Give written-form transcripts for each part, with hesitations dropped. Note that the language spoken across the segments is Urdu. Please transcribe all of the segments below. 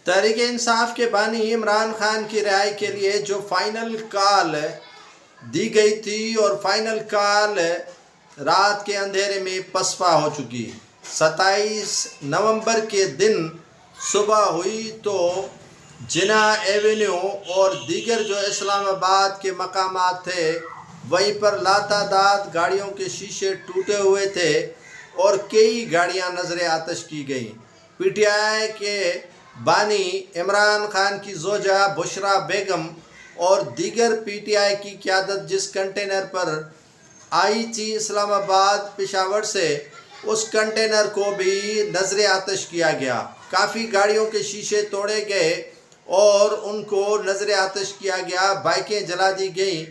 تحریک انصاف کے بانی عمران خان کی رہائی کے لیے جو فائنل کال دی گئی تھی اور فائنل کال رات کے اندھیرے میں پسپا ہو چکی، 27 نومبر کے دن صبح ہوئی تو جناح ایونیو اور دیگر جو اسلام آباد کے مقامات تھے وہیں پر لاتعداد گاڑیوں کے شیشے ٹوٹے ہوئے تھے اور کئی گاڑیاں نظر آتش کی گئیں۔ پی ٹی آئی کے بانی عمران خان کی زوجہ بشرا بیگم اور دیگر پی ٹی آئی کی قیادت جس کنٹینر پر آئی تھی اسلام آباد پشاور سے، اس کنٹینر کو بھی نظر آتش کیا گیا۔ کافی گاڑیوں کے شیشے توڑے گئے اور ان کو نظر آتش کیا گیا، بائکیں جلا دی گئیں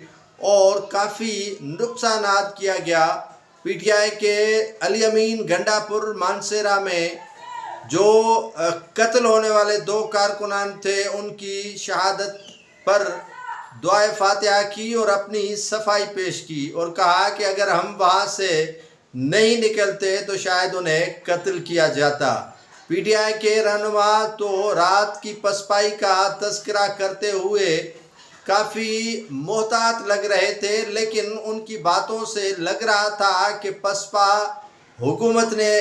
اور کافی نقصانات کیا گیا۔ پی ٹی آئی کے علی امین گنڈا پور مانسیرا میں جو قتل ہونے والے 2 کارکنان تھے ان کی شہادت پر دعائے فاتحہ کی اور اپنی صفائی پیش کی اور کہا کہ اگر ہم وہاں سے نہیں نکلتے تو شاید انہیں قتل کیا جاتا۔ پی ٹی آئی کے رہنما تو رات کی پسپائی کا تذکرہ کرتے ہوئے کافی محتاط لگ رہے تھے، لیکن ان کی باتوں سے لگ رہا تھا کہ پسپا حکومت نے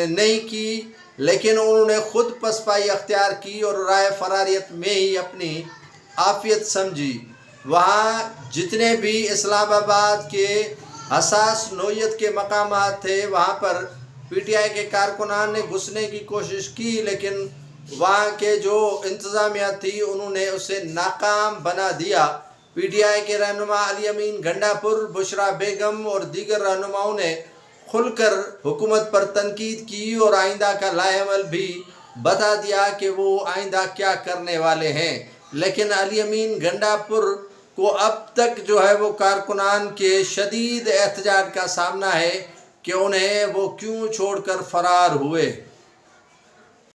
نہیں کی، لیکن انہوں نے خود پسپائی اختیار کی اور رائے فراریت میں ہی اپنی عافیت سمجھی۔ وہاں جتنے بھی اسلام آباد کے حساس نوعیت کے مقامات تھے وہاں پر پی ٹی آئی کے کارکنان نے گھسنے کی کوشش کی، لیکن وہاں کے جو انتظامیہ تھی انہوں نے اسے ناکام بنا دیا۔ پی ٹی آئی کے رہنما علی امین گنڈا پور، بشرا بیگم اور دیگر رہنماؤں نے کھل کر حکومت پر تنقید کی اور آئندہ کا لائحہ عمل بھی بتا دیا کہ وہ آئندہ کیا کرنے والے ہیں، لیکن علی امین گنڈا پور کو اب تک جو ہے وہ کارکنان کے شدید احتجاج کا سامنا ہے کہ انہیں وہ کیوں چھوڑ کر فرار ہوئے۔